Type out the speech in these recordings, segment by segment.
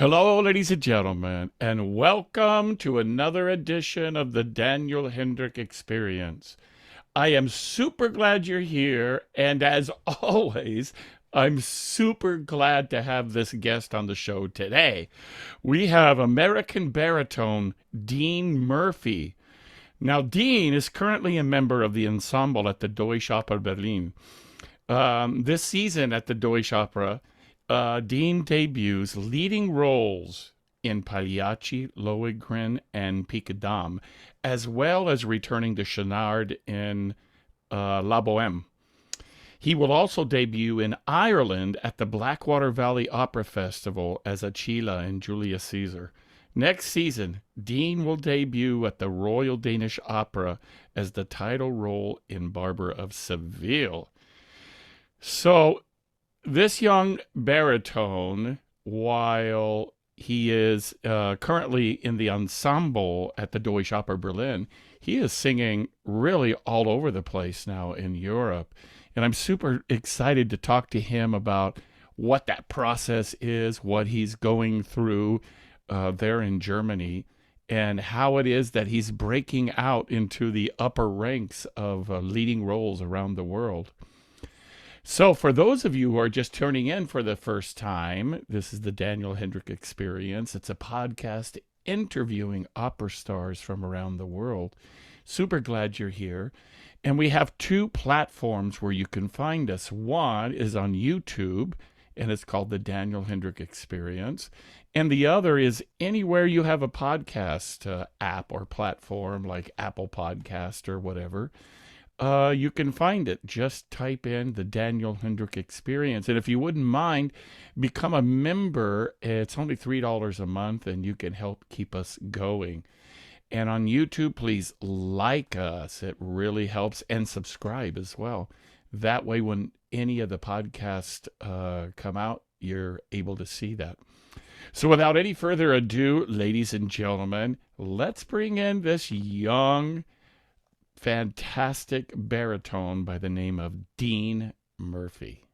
Hello, ladies and gentlemen, and welcome to another edition of the Daniel Hendrick Experience. I am super glad you're here, and as always, I'm super glad to have this guest on the show today. We have American baritone Dean Murphy. Now, Dean is currently a member of the ensemble at the Deutsche Oper Berlin. This season at the Deutsche Opera, Dean debuts leading roles in Pagliacci, Lohengrin, and Picadam, as well as returning to Chenard in La Boheme. He will also debut in Ireland at the Blackwater Valley Opera Festival as Achille in Julius Caesar. Next season, Dean will debut at the Royal Danish Opera as the title role in Barbara of Seville. So, this young baritone, while he is currently in the ensemble at the Deutsche Oper Berlin, he is singing really all over the place now in Europe. And I'm super excited to talk to him about what that process is, what he's going through there in Germany, and how it is that he's breaking out into the upper ranks of leading roles around the world. So for those of you who are just tuning in for the first time, this is the Daniel Hendrick Experience. It's a podcast interviewing opera stars from around the world. Super glad you're here. And we have two platforms where you can find us. One is on YouTube, and it's called the Daniel Hendrick Experience. And the other is anywhere you have a podcast app or platform like Apple Podcast or whatever. You can find it. Just type in the Daniel Hendrick Experience. And if you wouldn't mind, become a member. It's only $3 a month, and you can help keep us going. And on YouTube, please like us. It really helps. And subscribe as well. That way, when any of the podcasts come out, you're able to see that. So without any further ado, ladies and gentlemen, let's bring in this young, fantastic baritone by the name of Dean Murphy.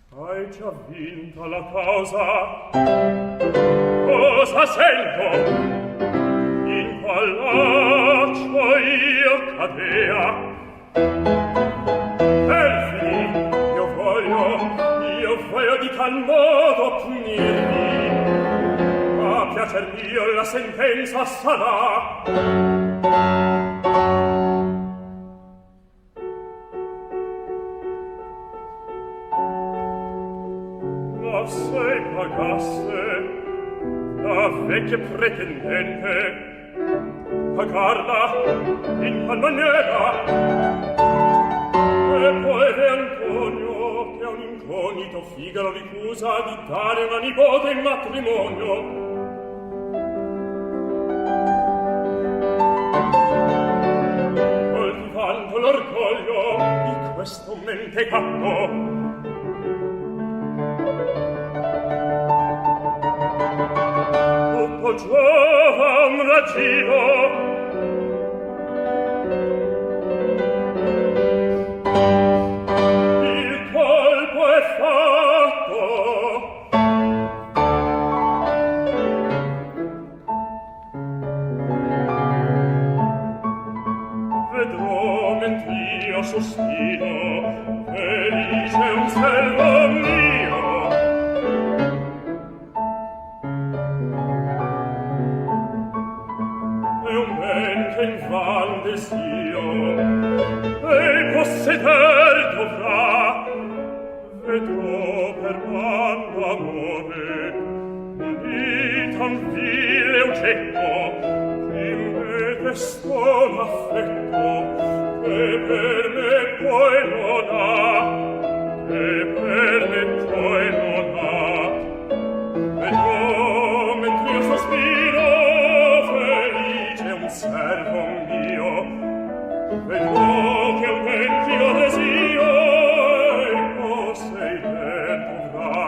Hai già vinto la causa, cosa sento? In qual laccio io cadea? Elfini, io voglio di tal modo punirvi, a piacer mio la sentenza sarà. Ma se pagasse la vecchia pretendente, pagarla in qual maniera? E poi re Antonio, che a un incognito Figaro ricusa di dare una nipote in matrimonio. Coltivando l'orgoglio di questo mentecato, tutto giova un raggio, il colpo è fatto. Vedrò mentr'io sospiro, felice un servo mio. E un ben che invan desio, e posseder dovrà. Vedrò per quanto amore di tan vile oggetto, che me destò l'affetto, che per me poi non ha, che per me poi non ha. Vedrò mentr'io sospiro, felice un servo mio. Vedrò che un mentr'io desio, e posseder dovrà.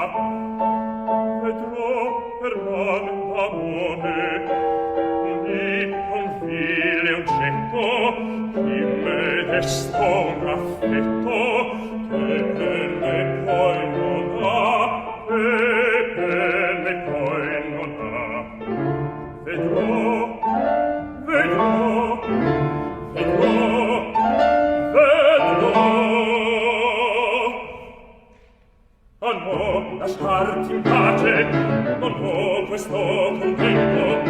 Vedrò per quanto amore di con vile oggetto, chi me destò un affetto, che per me poi non ha. questo contento,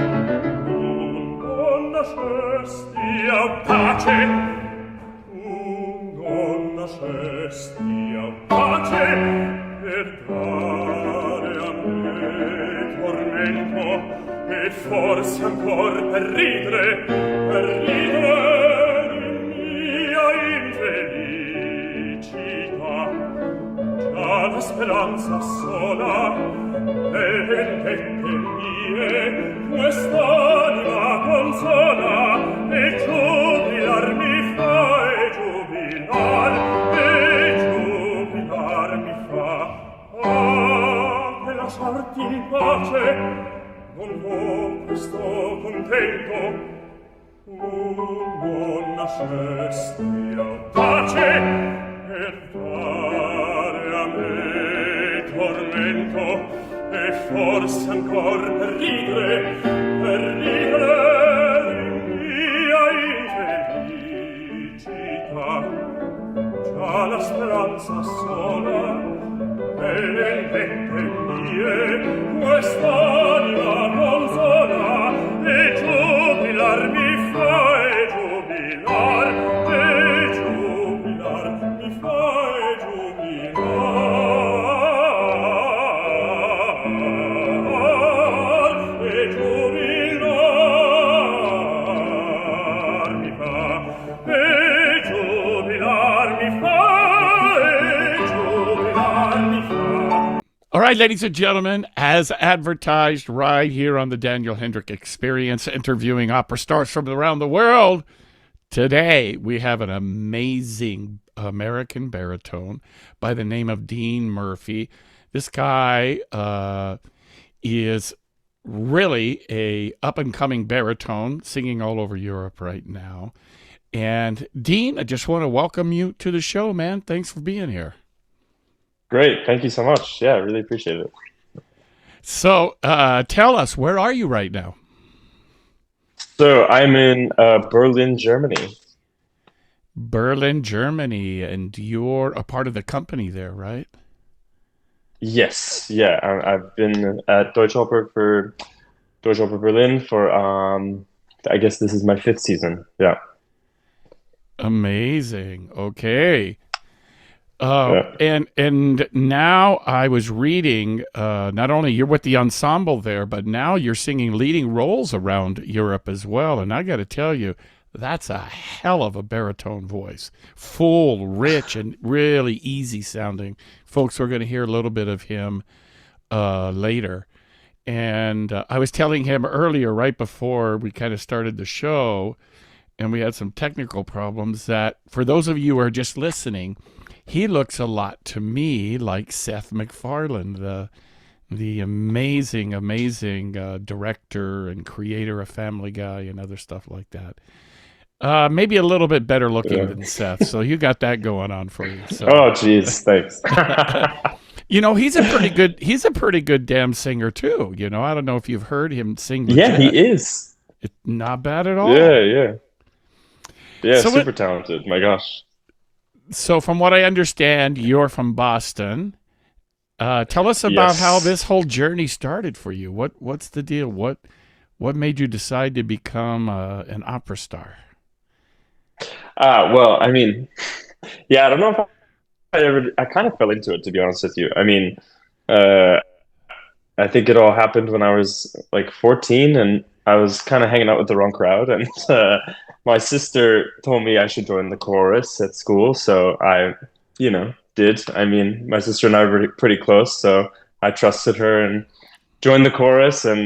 non nascesti a pace, non nascesti a pace, per dare a me tormento, e forse ancor per ridere di mia infelicità. Già la speranza sola delle vendette mie quest'anima consola, e giubilar mi fa, mi fa. Ah, che lasciarti in pace non vo questo contento, non nascesti a pace, per dare a me tormento, e forse ancor per ridere di mia infelicità. Già la speranza sola delle vendette mie quest'anima consola, e giubilar mi fa, mi fa, All right, ladies and gentlemen, as advertised right here on the Daniel Hendrick Experience, interviewing opera stars from around the world, today we have an amazing American baritone by the name of Dean Murphy. This guy is really a up-and-coming baritone, singing all over Europe right now. And Dean, I just want to welcome you to the show, man. Thanks for being here. Great. Thank you so much. Yeah, I really appreciate it. So tell us, where are you right now? So I'm in Berlin, Germany. Berlin, Germany, and you're a part of the company there, right? Yes. Yeah, I've been at Deutsche Oper Berlin for I guess this is my fifth season. Yeah. Amazing. Okay. Yeah. And now I was reading, not only you're with the ensemble there, but now you're singing leading roles around Europe as well. And I got to tell you, that's a hell of a baritone voice. Full, rich, and really easy sounding. Folks, we're going to hear a little bit of him later. And I was telling him earlier, right before we kind of started the show, and we had some technical problems, that for those of you who are just listening, he looks a lot to me like Seth MacFarlane, the amazing director and creator of Family Guy and other stuff like that. Maybe a little bit better looking Yeah. than Seth, so you got that going on for you. So, Oh, geez. Thanks. you know, he's a pretty good damn singer too. You know, I don't know if you've heard him sing Yeah, he legit. is. It's not bad at all. Yeah, yeah. Yeah, So super talented. My gosh. So from what I understand, you're from Boston. Tell us about how Yes. this whole journey started for you. What's the deal? What made you decide to become an opera star? Well, I mean, yeah, I don't know if I kind of fell into it, to be honest with you. I mean, uh, I think it all happened when I was like 14 and I was kind of hanging out with the wrong crowd. And my sister told me I should join the chorus at school. So I did. I mean, my sister and I were pretty close. So I trusted her and joined the chorus. And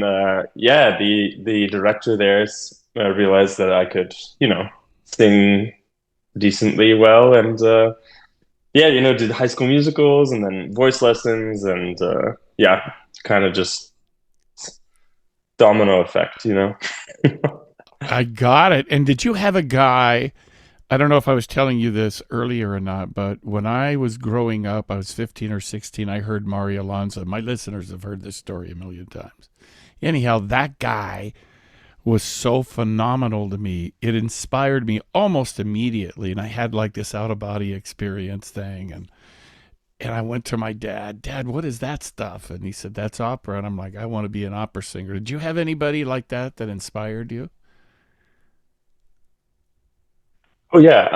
yeah, the director there realized that I could, sing decently well. And yeah, did high school musicals and then voice lessons. And yeah, kind of just domino effect. I got it. And did you have a guy? I don't know if I was telling you this earlier or not, but when I was growing up, I was 15 or 16. I heard Mario Alonso. My listeners have heard this story a million times. Anyhow, that guy was so phenomenal to me. It inspired me almost immediately. And I had like this out of body experience thing. And And I went to my dad, Dad, what is that stuff? And he said, that's opera. And I'm like, I want to be an opera singer. Did you have anybody like that that inspired you? Oh yeah,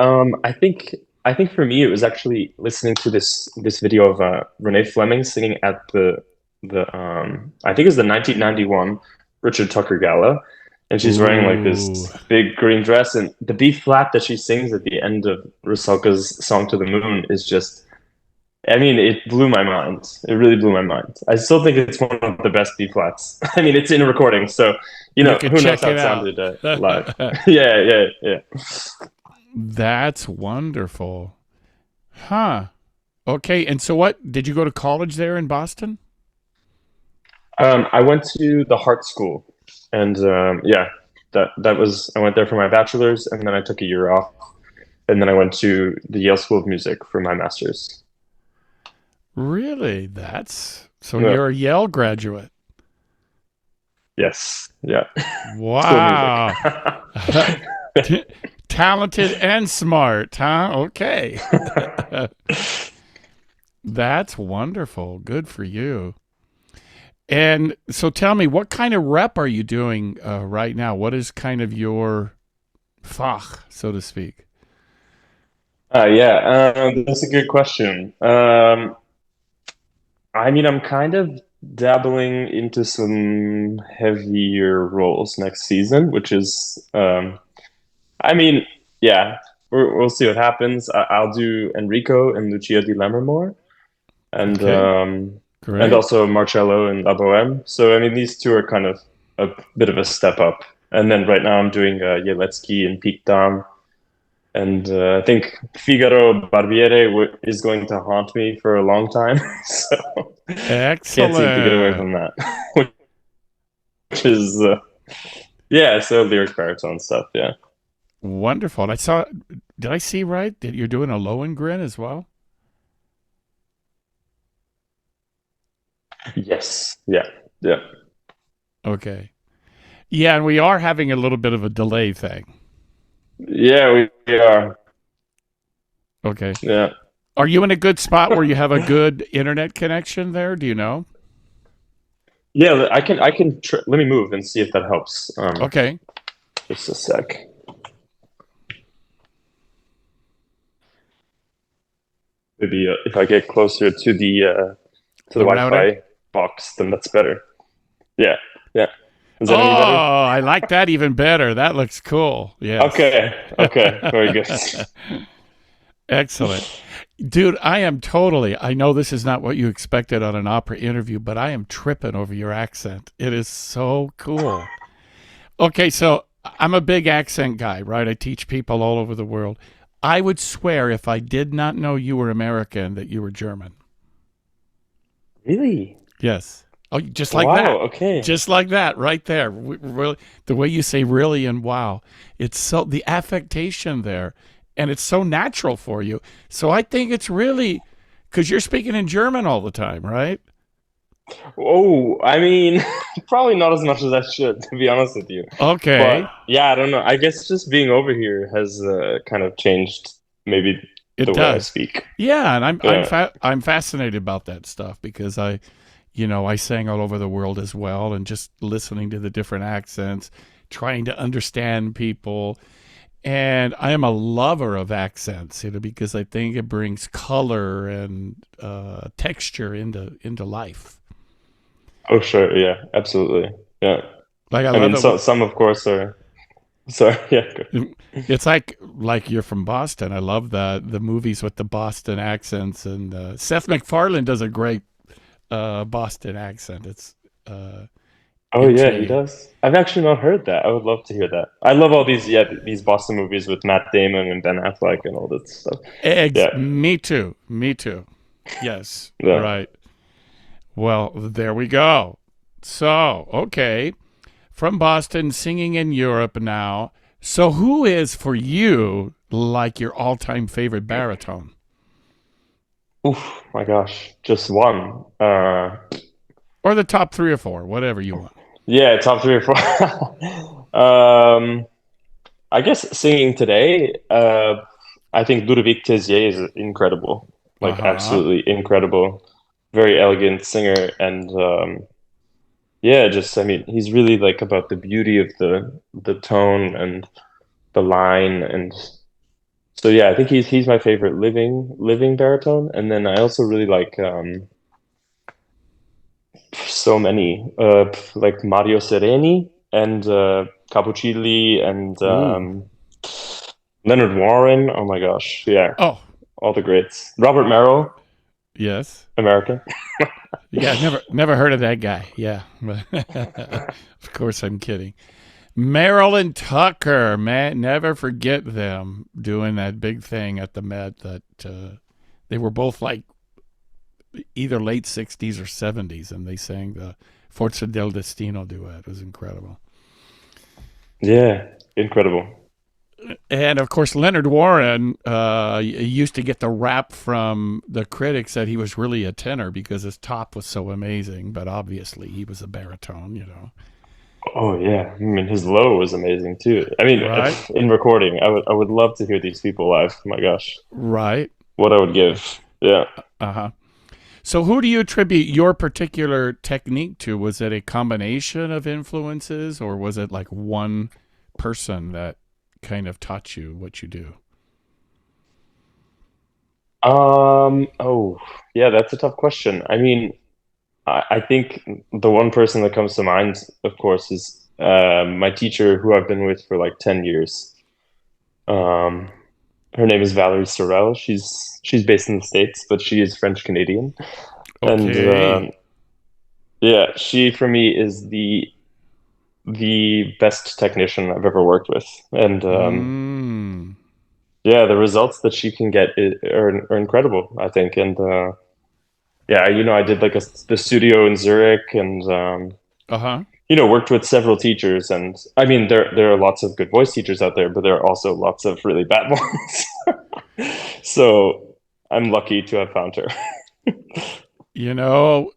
I think for me it was actually listening to this video of Renee Fleming singing at the I think it's the 1991 Richard Tucker Gala, and she's wearing like Ooh. this big green dress, and the B flat that she sings at the end of Rusalka's "Song to the Moon" is just, I mean, it blew my mind. It really blew my mind. I still think it's one of the best B flats. I mean, it's in a recording, so You could who knows check how it it out. sounded live. Yeah, yeah, yeah. That's wonderful. Huh. Okay. And so what? Did you go to college there in Boston? I went to the Hart School, and yeah, that was I went there for my bachelor's, and then I took a year off, and then I went to the Yale School of Music for my master's. Really? That's so Yeah. you're a Yale graduate. Yes. Yeah. School of Music. Wow. T- Talented and smart, huh? Okay. That's wonderful. Good for you. And so tell me, what kind of rep are you doing right now? What is kind of your fach, so to speak? Yeah, that's a good question. I mean, I'm kind of dabbling into some heavier roles next season, which is, I mean, yeah, we'll see what happens. I'll do Enrico and Lucia di Lammermoor, and Okay, um, and great. also Marcello and La Boheme. So I mean, these two are kind of a bit of a step up. And then right now I'm doing Jelecki and Peak Dam, and I think Figaro Barbiere is going to haunt me for a long time. So can't seem to get away Excellent. from that, which is yeah. So lyric baritone stuff. Yeah. Wonderful. And I saw, did I see right that you're doing a Lohengrin as well? Yes. Yeah. Yeah. Okay. Yeah, and we are having a little bit of a delay thing. Yeah. We are. Okay. Yeah. Are you in a good spot where you have a good internet connection there? Do you know? Yeah. Let me move and see if that helps. Okay. Just a sec. Maybe if I get closer to the The router? Wi-Fi box, then that's better. Yeah. Yeah. Is Oh, that any better? I like that even better. That looks cool. Yes. Okay. Okay. Very good. Excellent. Dude, I know this is not what you expected on an opera interview, but I am tripping over your accent. It is so cool. Okay, so I'm a big accent guy, right? I teach people all over the world. I would swear if I did not know you were American that you were German. Really? Yes. Oh, just like Wow. that. Okay. Just like that, right there. Really, the way you say really and wow. It's so, the affectation there, and it's so natural for you. So I think it's really, because you're speaking in German all the time, right? Oh, I mean, probably not as much as I should, to be honest with you. But Okay. yeah, I don't know. I guess just being over here has kind of changed maybe It the way I does. speak. Yeah, and Yeah. I'm fascinated about that stuff because I sang all over the world as well, and just listening to the different accents, trying to understand people. And I am a lover of accents, because I think it brings color and texture into life. Oh, sure. Yeah, absolutely. Yeah. Like I I love mean, it. some of course are. Sorry. Yeah. It's like you're from Boston. I love the movies with the Boston accents, and Seth MacFarlane does a great Boston accent. It's Oh yeah, he intriguing. does. I've actually not heard that. I would love to hear that. I love all these, yeah, these Boston movies with Matt Damon and Ben Affleck and all that stuff. Eggs. Yeah. Me too. Me too. Yes. Yeah. Right. Well, there we go. So, okay, from Boston, singing in Europe now. So, who is for you like your all-time favorite baritone, Oof, my gosh, just one. or the top three or four, whatever you want? Yeah, top three or four. um, I guess singing today, I think Ludovic Tézier is incredible. Uh like huh. absolutely incredible, very elegant singer, and yeah, just I mean, he's really like about the beauty of the tone and the line, and so yeah, I think he's my favorite living baritone, and then I also really like so many like Mario Sereni and Cappuccilli and Ooh. Leonard Warren. Oh my gosh, yeah, Oh, all the greats. Robert Merrill, yes. American. Yeah, never heard of that guy. Yeah. Of course I'm kidding. Marilyn Tucker, man, never forget them doing that big thing at the Met that they were both like either late 60s or 70s and they sang the Forza del Destino duet. It was incredible. Yeah, incredible. And of course, Leonard Warren used to get the rap from the critics that he was really a tenor because his top was so amazing. But obviously, he was a baritone, you know. Oh yeah, I mean his low was amazing too. I mean, Right, in recording, I would love to hear these people live. My gosh, right. what I would give. Yeah. Uh huh. So, who do you attribute your particular technique to? Was it a combination of influences, or was it like one person that kind of taught you what you do? Oh, yeah, that's a tough question. I mean, I think the one person that comes to mind, of course, is my teacher who I've been with for like 10 years. Um, Her name is Valerie Sorel. She's based in the States, but she is French Canadian. And Okay. yeah, she for me is the best technician I've ever worked with. And Mm. yeah, the results that she can get are incredible, I think. And yeah, I did like the studio in Zurich, and Uh huh. worked with several teachers. And I mean, there are lots of good voice teachers out there, but there are also lots of really bad ones. So I'm lucky to have found her. You know,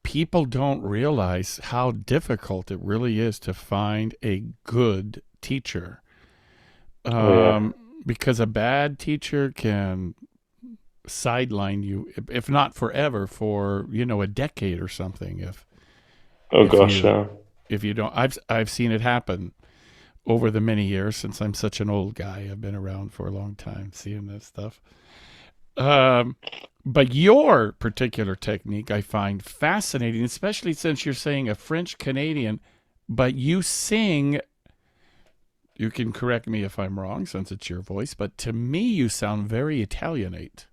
people don't realize how difficult it really is to find a good teacher. Oh yeah. Um, because a bad teacher can sideline you, if not forever, for a decade or something. Oh If gosh, you yeah. if you don't, I've seen it happen over the many years since I'm such an old guy. I've been around for a long time, seeing this stuff. Um, but your particular technique I find fascinating, especially since you're saying a French Canadian, but you sing. You can correct me if I'm wrong, since it's your voice, but to me, you sound very Italianate.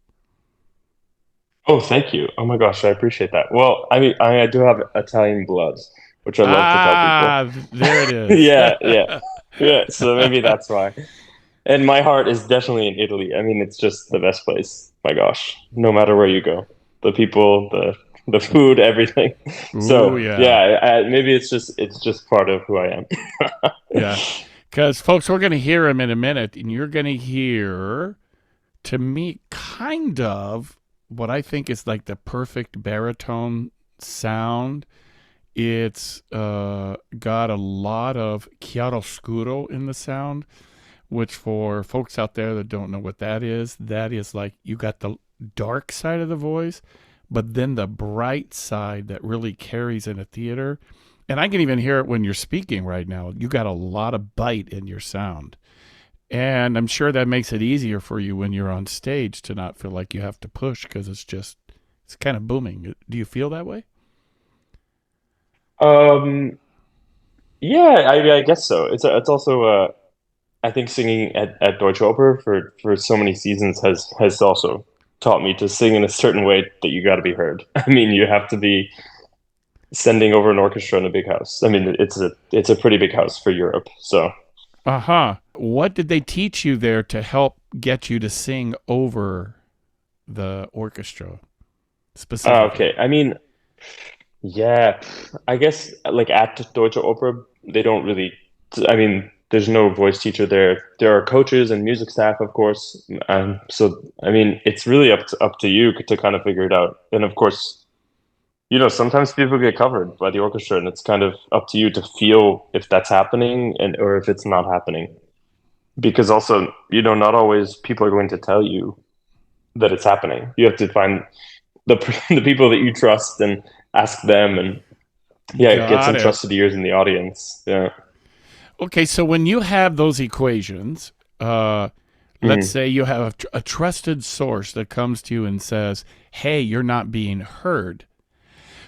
Oh, thank you. Oh my gosh, I appreciate that. Well, I mean, I do have Italian blood, which I love to tell people. There it is. Yeah, yeah, yeah. So maybe that's why. And my heart is definitely in Italy. I mean, it's just the best place. My gosh, no matter where you go, the people, the food, everything. Ooh, So yeah. yeah, maybe it's just part of who I am. Yeah. Because, folks, we're going to hear him in a minute, and you're going to hear, to me, kind of what I think is like the perfect baritone sound. It's got a lot of chiaroscuro in the sound, which for folks out there that don't know what that is like you got the dark side of the voice, but then the bright side that really carries in a theater. And I can even hear it when you're speaking right now. You got a lot of bite in your sound. And I'm sure that makes it easier for you when you're on stage to not feel like you have to push because it's kind of booming. Do you feel that way? Um, yeah, I guess so. It's also I think singing at Deutsche Oper for so many seasons has also taught me to sing in a certain way that you got to be heard. I mean, you have to be sending over an orchestra in a big house. I mean, it's a pretty big house for Europe. So, Uh huh. What did they teach you there to help get you to sing over the orchestra specifically? okay. I mean, yeah, I guess like at Deutsche Oper, they don't really. I mean, there's no voice teacher there. There are coaches and music staff, of course. So I mean, it's really up to you to kind of figure it out. And of course, sometimes people get covered by the orchestra, and it's kind of up to you to feel if that's happening and or if it's not happening. Because also, not always people are going to tell you that it's happening. You have to find the the people that you trust and ask them, and yeah, get Got some it. trusted ears in the audience. Yeah. Okay, so when you have those equations, let's Mhm. say you have a trusted source that comes to you and says, "Hey, you're not being heard."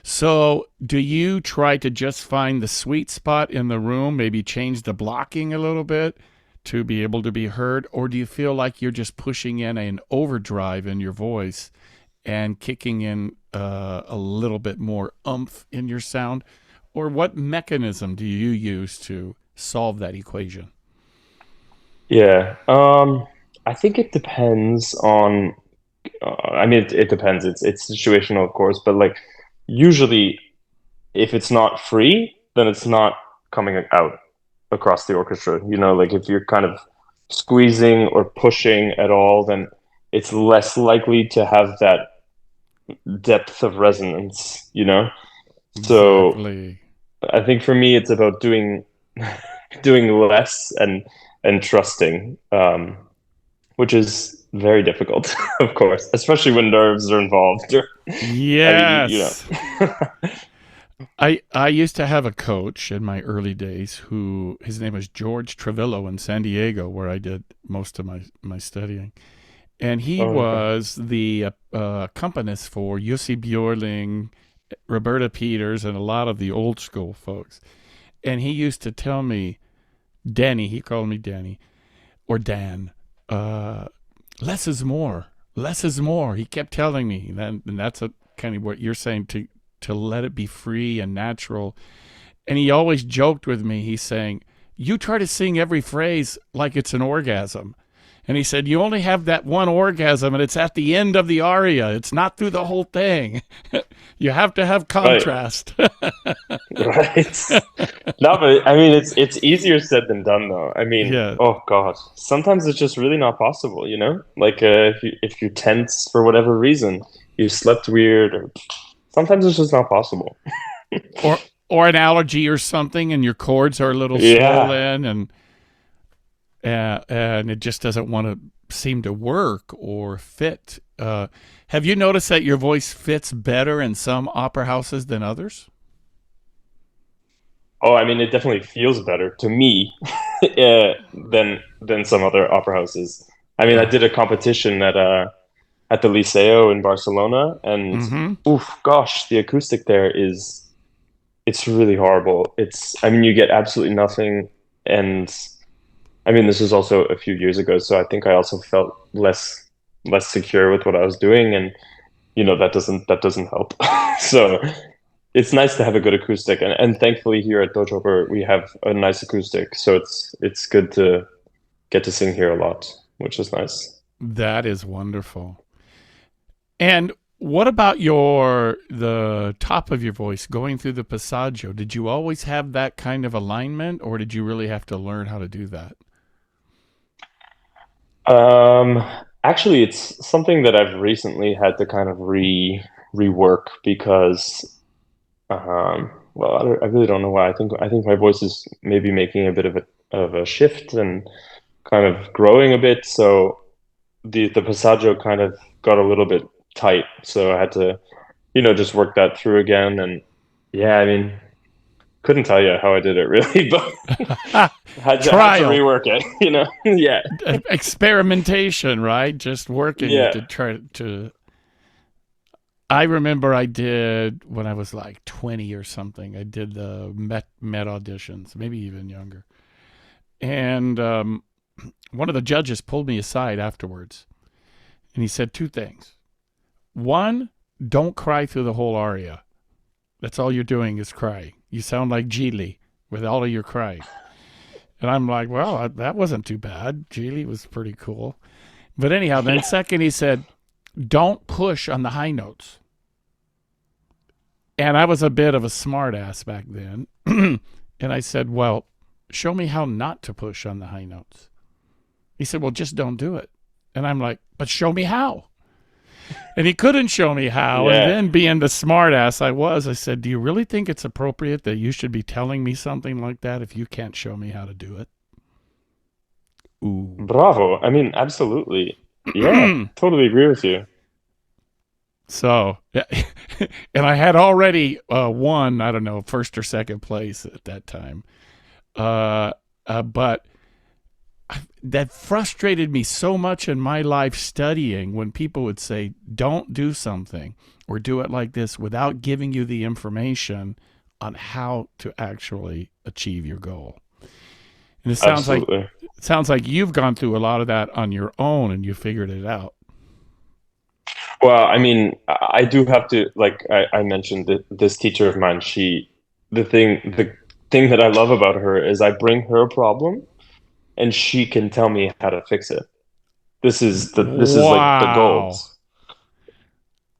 So, do you try to just find the sweet spot in the room, maybe change the blocking a little bit to be able to be heard? Or do you feel like you're just pushing in an overdrive in your voice and kicking in a little bit more oomph in your sound? Or what mechanism do you use to solve that equation? Yeah. I think it depends on. I mean, it depends. It's situational, of course, but like usually, if it's not free, then it's not coming out across the orchestra. You know, like if you're kind of squeezing or pushing at all, then it's less likely to have that depth of resonance, you know? So Exactly. I think for me, it's about doing less and trusting, which is very difficult, of course, especially when nerves are involved. I mean, you Yes. know. I used to have a coach in my early days who his name was George Trevillo in San Diego, where I did most of my studying. And he Oh, okay. was the accompanist for Jussi Björling, Roberta Peters, and a lot of the old school folks. And he used to tell me, Danny, he called me Danny, or Dan, uh, less is more. Less is more. He kept telling me that, and that's a, kind of what you're saying, to let it be free and natural. And he always joked with me. He's saying, "You try to sing every phrase like it's an orgasm." And he said, "You only have that one orgasm, and it's at the end of the aria. It's not through the whole thing. You have to have Right, contrast." right. No, but I mean, it's easier said than done, though. I mean, Yeah. oh God, sometimes it's just really not possible, you know? Like if you're tense for whatever reason, you slept weird, or sometimes it's just not possible. Or an allergy or something, and your cords are a little Yeah. swollen, and it just doesn't want to seem to work or fit. Have you noticed that your voice fits better in some opera houses than others? Oh, I mean, it definitely feels better to me than some other opera houses. I mean, I Oh. did a competition at the Liceo in Barcelona, and Mm-hmm. oof, gosh, the acoustic there is it's really horrible. I mean, you get absolutely nothing, and I mean, this was also a few years ago, so I think I also felt less secure with what I was doing, and you know that doesn't help. So it's nice to have a good acoustic, and thankfully here at Dojober we have a nice acoustic, so it's good to get to sing here a lot, which is nice. That is wonderful. And what about the top of your voice going through the passaggio? Did you always have that kind of alignment, or did you really have to learn how to do that? Um, Actually, it's something that I've recently had to kind of rework because well, I really don't know why. I think my voice is maybe making a bit of a shift and kind of growing a bit. So the passaggio kind of got a little bit tight. So I had to, you know, just work that through again. And yeah, I mean, couldn't tell you how I did it really, but had to Trial, rework it, you know? Yeah. experimentation, right? Just working it Yeah. to try to. I remember I did when I was like 20 or something. I did the Met auditions, maybe even younger. And one of the judges pulled me aside afterwards, and he said two things. One, don't cry through the whole aria. That's all you're doing is crying. You sound like Geely with all of your crying. And I'm like, well, that wasn't too bad. Geely was pretty cool. But anyhow, then second, he said, don't push on the high notes. And I was a bit of a smart ass back then. And I said, well, show me how not to push on the high notes. He said, well, just don't do it. And I'm like, but show me how. And he couldn't show me how. And Yeah. then, being the smart ass I was, I said, do you really think it's appropriate that you should be telling me something like that if you can't show me how to do it? Ooh. Bravo. I mean, absolutely. Yeah, totally agree with you. So, and I had already won, I don't know, first or second place at that time. Uh, but that frustrated me so much in my life studying when people would say, don't do something or do it like this without giving you the information on how to actually achieve your goal. And Absolutely. it sounds like you've gone through a lot of that on your own and you figured it out. Well, I mean, I do have to, like I mentioned, that this teacher of mine, the thing that I love about her is I bring her a problem and she can tell me how to fix it. This is like the gold. Wow.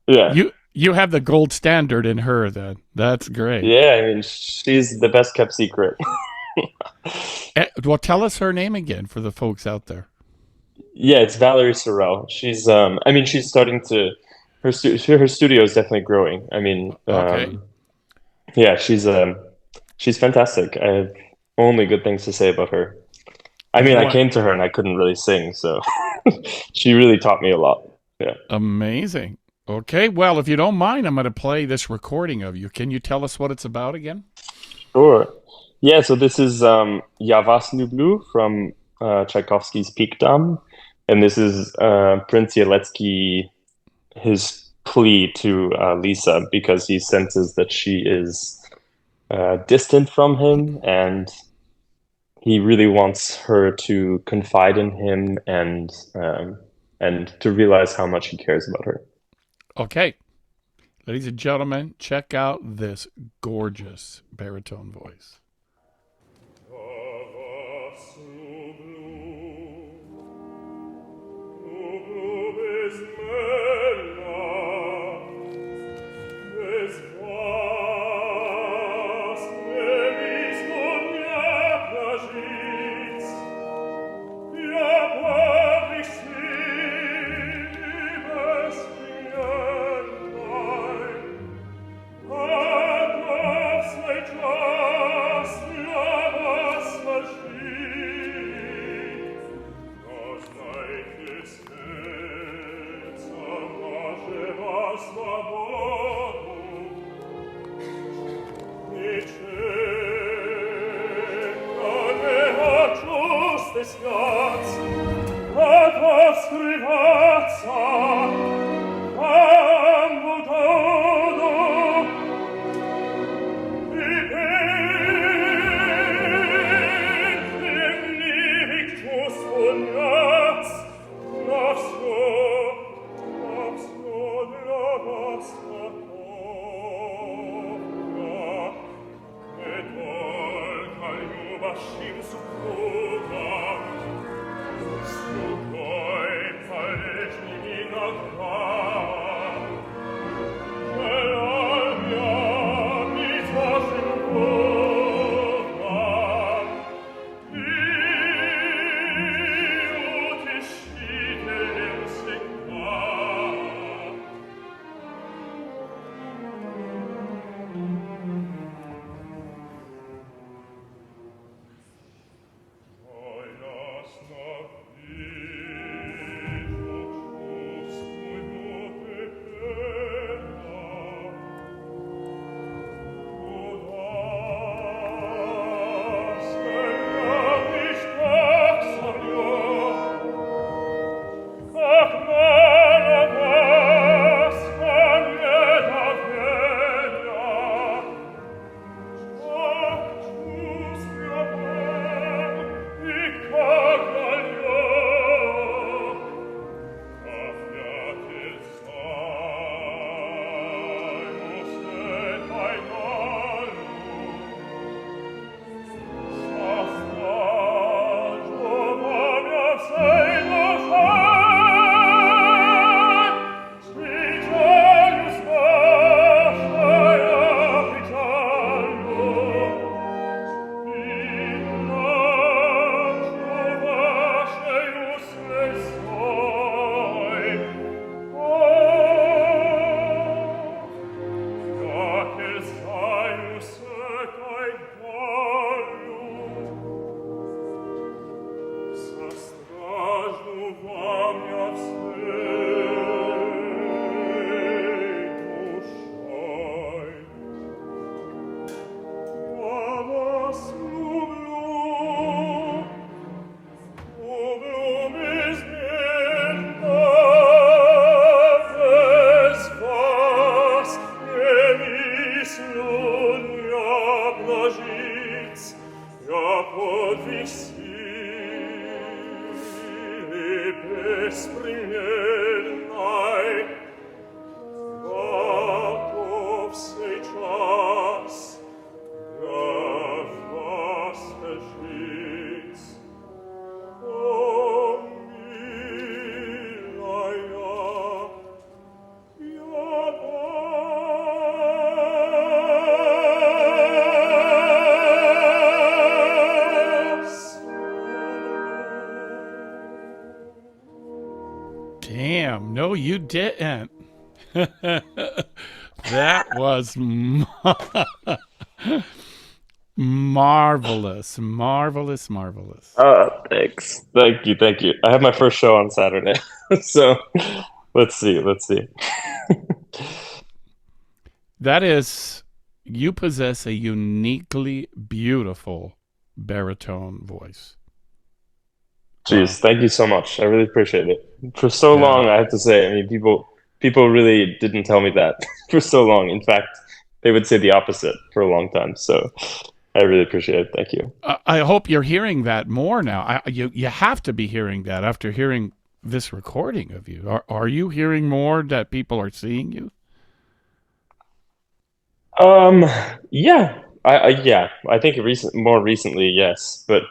Yeah. You have the gold standard in her then. That's great. Yeah, I mean, she's the best kept secret. Well, tell us her name again for the folks out there. Yeah, it's Valerie Sorrell. I mean, she's starting to her studio is definitely growing. I mean, Okay. yeah, she's fantastic. I have only good things to say about her. I mean, I What came to her and I couldn't really sing, so she really taught me a lot. Yeah, amazing. Okay, well, if you don't mind, I'm going to play this recording of you. Can you tell us what it's about again? sure. Yeah, so this is Ja was lublю from Tchaikovsky's Peak Dame, and this is Prince Yeletsky, his plea to Lisa because he senses that she is distant from him, and he really wants her to confide in him and to realize how much he cares about her. Okay, ladies and gentlemen, check out this gorgeous baritone voice. springen nei, Gott sei Chas, ja, was geschieht, oh, Milaya, ja, Damn, no, you didn't. That was marvelous, marvelous, marvelous. Thanks. Thank you. I have my first show on Saturday. So let's see. That is, you possess a uniquely beautiful baritone voice. Wow. Jeez, thank you so much. I really appreciate it. For so Yeah. long, I have to say, I mean, people really didn't tell me that for so long. In fact, they would say the opposite for a long time. So I really appreciate it. Thank you. I hope you're hearing that more now. You have to be hearing that after hearing this recording of you. Are you hearing more that people are seeing you? Um, yeah, yeah, I think more recently, yes, but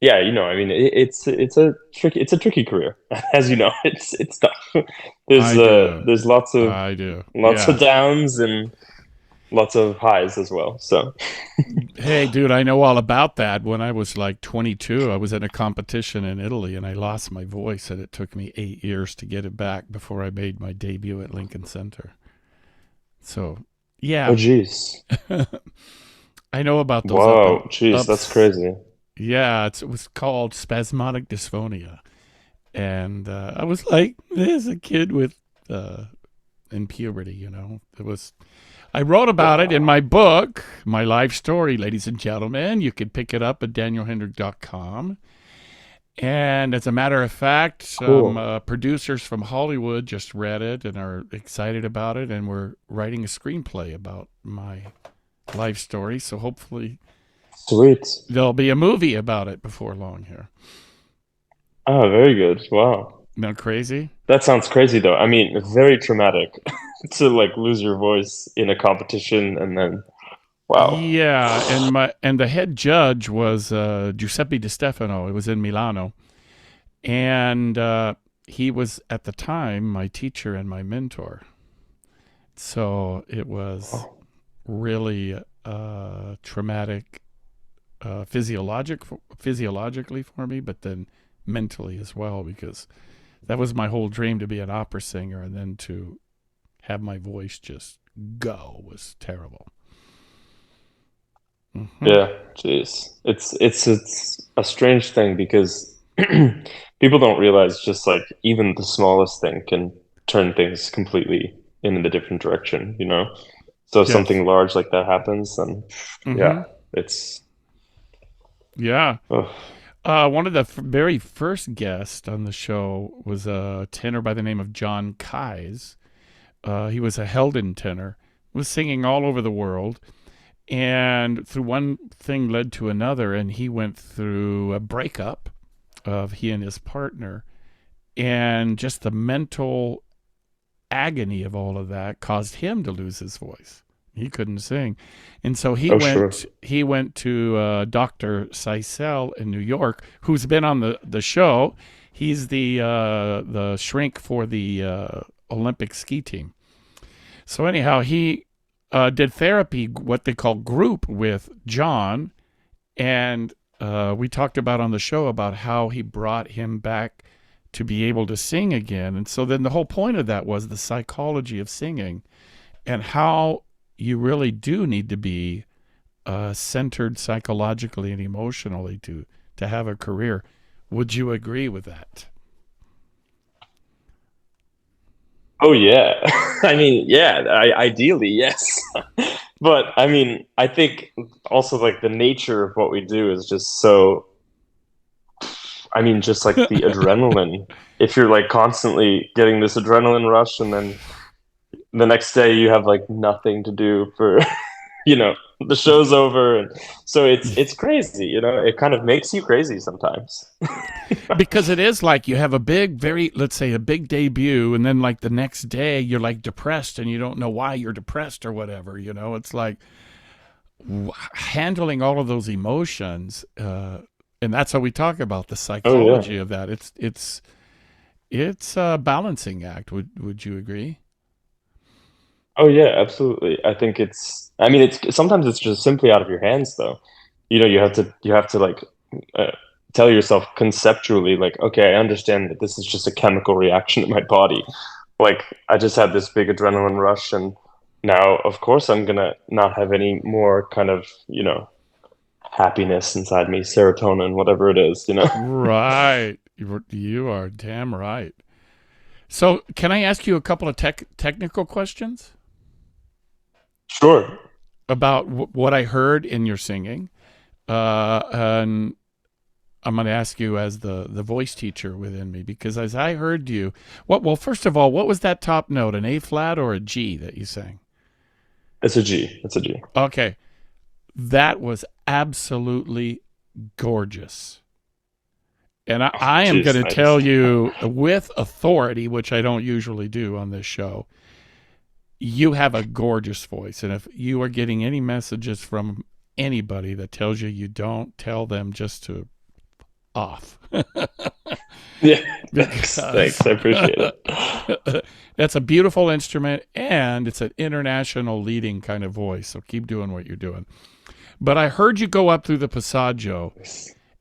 yeah, I mean, it's a tricky career, as you know. It's tough. I do. There's I do. lots of Yeah. downs and lots of highs as well. So, Hey, dude, I know all about that. When I was like 22, I was in a competition in Italy and I lost my voice, and it took me 8 years to get it back before I made my debut at Lincoln Center. So, oh, yeah, geez, I know about those whoa, geez, that's ups. crazy. Yeah, it was called spasmodic dysphonia. And I was like, there's a kid with in puberty. It was. I wrote about it in Wow, my book, my life story, ladies and gentlemen. You can pick it up at danielhendrick.com. And as a matter of fact, some cool, producers from Hollywood just read it and are excited about it, and we're writing a screenplay about my life story. So hopefully sweet. there'll be a movie about it before long here. Oh, very good. Wow, Not crazy? that sounds crazy though. I mean, very traumatic to like lose your voice in a competition and then wow. Yeah, and the head judge was Giuseppe Di Stefano. It was in Milano, and he was at the time my teacher and my mentor. So it was Oh, really traumatic, physiologically for me, but then mentally as well, because that was my whole dream, to be an opera singer, and then to have my voice just go was terrible. Hmm. yeah, jeez. It's a strange thing because people don't realize just like even the smallest thing can turn things completely in a different direction, you know? So if Yes. something large like that happens, then Hmm. yeah, it's Yeah. oh, One of the very first guests on the show was a tenor by the name of John Keyes. He was a Helden tenor, was singing all over the world. And through one thing led to another, and he went through a breakup of he and his partner. And just the mental agony of all of that caused him to lose his voice. He couldn't sing. And so he oh sure. went to Dr. Seisel in New York, who's been on the show. He's the shrink for the Olympic ski team. So anyhow, he did therapy, what they call group, with John, and we talked about on the show about how he brought him back to be able to sing again. And so then the whole point of that was the psychology of singing and how you really do need to be centered psychologically and emotionally to have a career. Would you agree with that? Oh yeah. I mean, yeah, ideally, yes. But I mean, I think also like the nature of what we do is just so I mean, just like the adrenaline. If you're like constantly getting this adrenaline rush and then the next day you have like nothing to do for, you know. the show's over, and so it's crazy. It kind of makes you crazy sometimes. Because it is like you have a big, very, let's say, a big debut, and then like the next day you're like depressed and you don't know why you're depressed or whatever. It's like handling all of those emotions. And that's how we talk about the Oh yeah. psychology of that. It's a balancing act. Would you agree? Oh yeah, absolutely. I think I mean, it's sometimes it's just simply out of your hands, though. You have to like uh, tell yourself conceptually, like, okay, I understand that this is just a chemical reaction in my body. Like, I just had this big adrenaline rush, and now, of course, I'm gonna not have any more kind of, happiness inside me, serotonin, whatever it is. Right. You are damn right. So, can I ask you a couple of technical questions Sure. about what I heard in your singing? And I'm going to ask you as the voice teacher within me, because as I heard you, well, first of all, what was that top note, an A flat or a G that you sang? It's a G. It's a G. Okay, that was absolutely gorgeous. And I am going Jeez, to tell thanks. you with authority, which I don't usually do on this show, you have a gorgeous voice. And if you are getting any messages from anybody that tells you you don't, tell them just to off. Yeah, thanks. Because Thanks. I appreciate it. that's a beautiful instrument and it's an international leading kind of voice. So keep doing what you're doing. But I heard you go up through the passaggio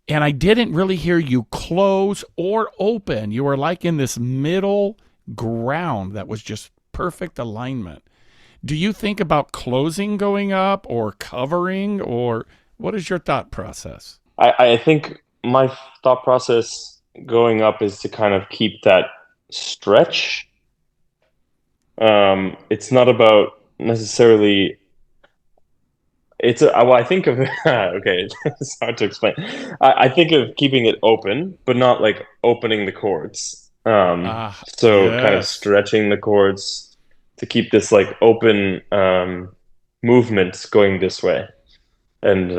and I didn't really hear you close or open. You were like in this middle ground that was just perfect alignment. Do you think about closing going up or covering, or what is your thought process? I think my thought process going up is to kind of keep that stretch. It's not about necessarily. Well, I think of okay, it's hard to explain. I think of keeping it open, but not like opening the chords. Ah, So kind of yes. stretching the chords to keep this like open movement going this way. And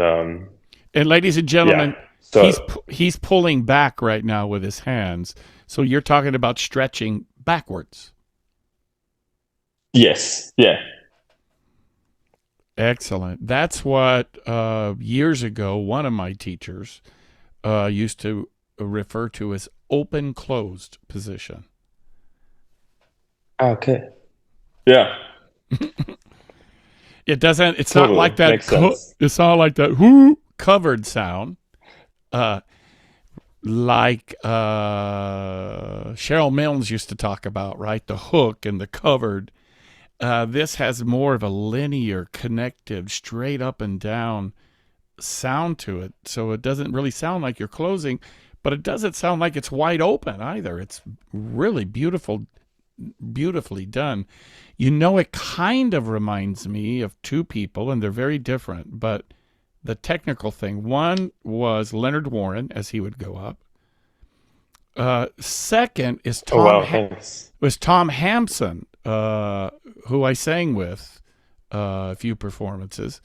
And ladies and yeah, gentlemen, he's so he's pulling back right now with his hands. So you're talking about stretching backwards. yes, yeah. Excellent. That's what years ago one of my teachers used to refer to as open closed position. Okay. Yeah, It doesn't. It's not like totally. that. Makes sense. It's not like that. Whoo covered sound. Uh, like Cheryl Milnes used to talk about, right? The hook and the covered. This has more of a linear, connective, straight up and down sound to it. So it doesn't really sound like you're closing, but it doesn't sound like it's wide open either. It's really beautifully done. It kind of reminds me of two people, and they're very different, but the technical thing. One was Leonard Warren as he would go up. Second is Oh wow, thanks. Tom Hampson, who I sang with a few performances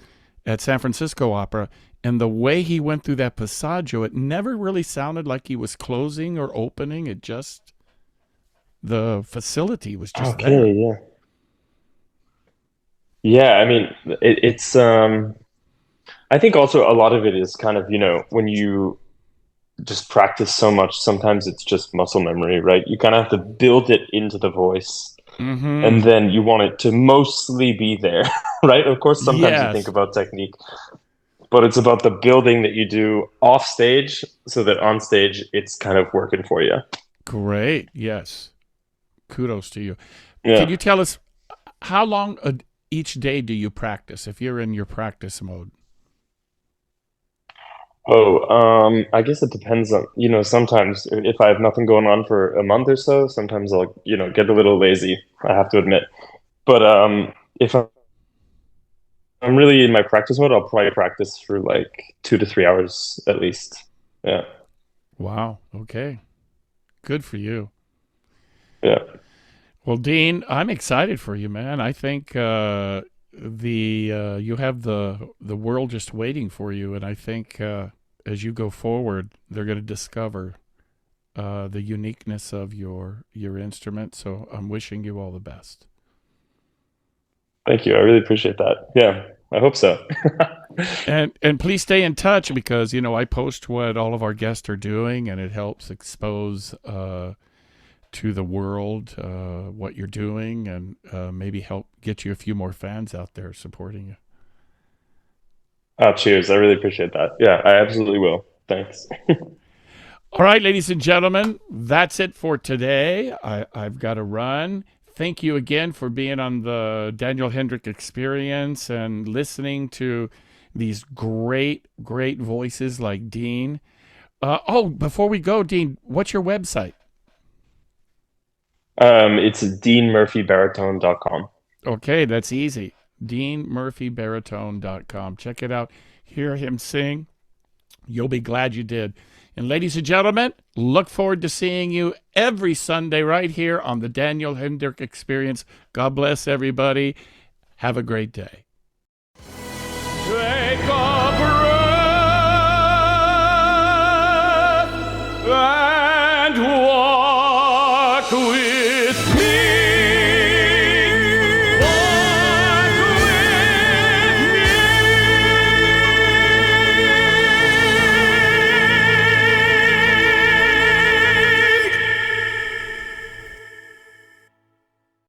at San Francisco Opera. And the way he went through that passaggio, it never really sounded like he was closing or opening. The facility was just Okay, there. yeah. Yeah, I mean, it's I think also a lot of it is kind of, when you just practice so much, sometimes it's just muscle memory, right? You kind of have to build it into the voice, and Mm-hmm. then you want it to mostly be there, right? Of course, sometimes you think Yes. about technique, but it's about the building that you do off stage so that on stage it's kind of working for you. Great. Yes. Kudos to you. Can Yeah. you tell us how long each day do you practice if you're in your practice mode? Oh, I guess it depends on, sometimes if I have nothing going on for a month or so, sometimes I'll, get a little lazy, I have to admit. But if I'm really in my practice mode, I'll probably practice for like 2 to 3 hours at least. Yeah. Wow. Okay. Good for you. Yeah. Well, Dean, I'm excited for you, man. I think you have the world just waiting for you, and I think as you go forward, they're going to discover the uniqueness of your instrument. So I'm wishing you all the best. Thank you. I really appreciate that. Yeah, I hope so. And please stay in touch because I post what all of our guests are doing, and it helps expose to the world what you're doing, and maybe help get you a few more fans out there supporting you. Oh, cheers. I really appreciate that. Yeah, I absolutely will. Thanks. All right, ladies and gentlemen, that's it for today. I've got to run. Thank you again for being on the Daniel Hendrick Experience and listening to these great, great voices like Dean. Before we go, Dean, what's your website? It's deanmurphybaritone.com. Okay, that's easy. DeanMurphyBaritone.com. Check it out. Hear him sing. You'll be glad you did. And ladies and gentlemen, look forward to seeing you every Sunday right here on the Daniel Hendrick Experience. God bless everybody. Have a great day.